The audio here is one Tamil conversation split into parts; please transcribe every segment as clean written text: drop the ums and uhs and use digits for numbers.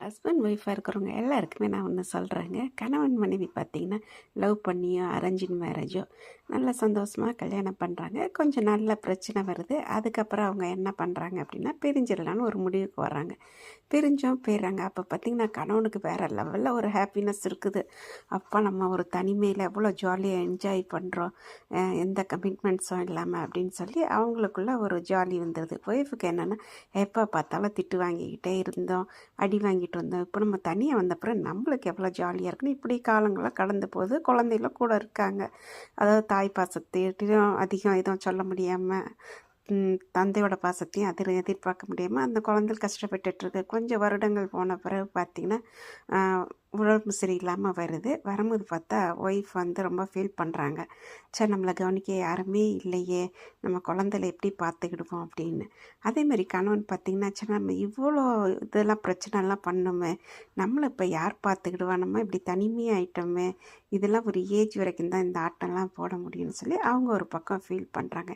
ஹஸ்பண்ட் ஒய்ஃபாக இருக்கிறவங்க எல்லாருக்குமே நான் ஒன்று சொல்கிறேங்க. கணவன் மனைவி பார்த்திங்கன்னா லவ் பண்ணியோ அரேஞ்சின் மேரேஜோ நல்ல சந்தோஷமாக கல்யாணம் பண்ணுறாங்க. கொஞ்சம் நல்ல பிரச்சனை வருது. அதுக்கப்புறம் அவங்க என்ன பண்ணுறாங்க அப்படின்னா பிரிஞ்சிடலான்னு ஒரு முடிவுக்கு வர்றாங்க. பிரிஞ்சும் போயிடுறாங்க. அப்போ பார்த்திங்கன்னா கணவனுக்கு வேறு லெவலில் ஒரு ஹாப்பினஸ் இருக்குது. அப்போ நம்ம ஒரு தனிமையில் எவ்வளோ ஜாலியாக என்ஜாய் பண்ணுறோம், எந்த கமிட்மெண்ட்ஸும் இல்லாமல் அப்படின்னு சொல்லி அவங்களுக்குள்ள ஒரு ஜாலி வந்துடுது. ஒய்ஃபுக்கு என்னென்னா எப்போ பார்த்தாலும் திட்டு வாங்கிக்கிட்டே இருந்தோம், அடி வாங்கிட்டு வந்தோம். இப்போ நம்ம தனியாக வந்தப்புறம் நம்மளுக்கு எவ்வளோ ஜாலியாக இருக்குன்னு இப்படி காலங்களாக கடந்து போகுது. குழந்தைகளும் கூட இருக்காங்க. அதாவது தாய் பாசத்தையும் அதிகம் எதுவும் சொல்ல முடியாமல், தந்தையோட பாசத்தையும் அதில் எதிர்பார்க்க முடியாமல் அந்த குழந்தைகள் கஷ்டப்பட்டுருக்கு. கொஞ்சம் வருடங்கள் போன பிறகு பார்த்திங்கன்னா உடம்பு சரியில்லாமல் வருது. வரும்போது பார்த்தா ஒய்ஃப் வந்து ரொம்ப ஃபீல் பண்ணுறாங்க. சரி, நம்மளை கவனிக்க யாருமே இல்லையே, நம்ம குழந்தைல எப்படி பார்த்துக்கிடுவோம் அப்படின்னு. அதேமாதிரி கணவன் பார்த்திங்கன்னா சரி நம்ம இவ்வளோ இதெல்லாம் பிரச்சனைலாம் பண்ணோமே, நம்மளை இப்போ யார் பார்த்துக்கிடுவா, நம்ம இப்படி தனிமையாயிட்டோமே, இதெல்லாம் ஒரு ஏஜ் வரைக்கும் தான் இந்த ஆட்டம்லாம் போட முடியும்னு சொல்லி அவங்க ஒரு பக்கம் ஃபீல் பண்ணுறாங்க.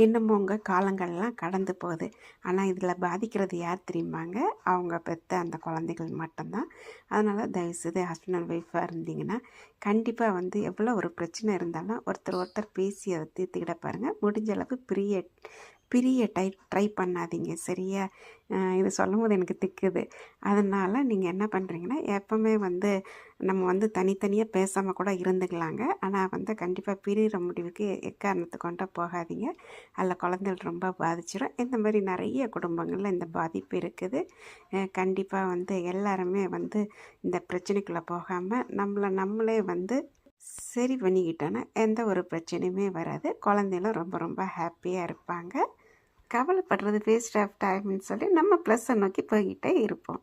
என்னமோங்க காலங்கள்லாம் கடந்து போகுது. ஆனால் இதில் பாதிக்கிறது யார் தெரியுமாங்க? அவங்க பெற்ற அந்த குழந்தைகள் மட்டும்தான். அதனால் தயவுசெய்து ஹஸ்பண்ட் அண்ட் ஒய்ஃபாக இருந்தீங்கன்னா கண்டிப்பாக வந்து எவ்வளோ ஒரு பிரச்சனை இருந்தாலும் ஒருத்தர் பேசி அதை தீர்த்துக்கிட பாருங்கள். முடிஞ்ச அளவு பிரிய ட்ரை பண்ணாதீங்க, சரியா? இது சொல்லும் போது எனக்கு திக்குது. அதனால் நீங்கள் என்ன பண்ணுறீங்கன்னா எப்போவுமே வந்து நம்ம வந்து தனித்தனியாக பேசாமல் கூட இருந்துக்கலாங்க. ஆனால் வந்து கண்டிப்பாக பிரிகிற முடிவுக்கு எக்காரணத்தை கொண்டு போகாதீங்க. அதில் குழந்தைகள் ரொம்ப பாதிச்சிடும். இந்த மாதிரி நிறைய குடும்பங்களில் இந்த பாதிப்பு இருக்குது. கண்டிப்பாக வந்து எல்லாருமே வந்து இந்த பிரச்சனைக்குள்ளே போகாமல் நம்மளே வந்து சரி பண்ணிக்கிட்டோன்னா எந்த ஒரு பிரச்சனையுமே வராது. குழந்தைகளும் ரொம்ப ரொம்ப ஹாப்பியாக இருப்பாங்க. கவலைப்படுறது வேஸ்ட் ஆஃப் டைம்னு சொல்லி நம்ம ப்ளஸ்ஸை நோக்கி போய்கிட்டே இருப்போம்.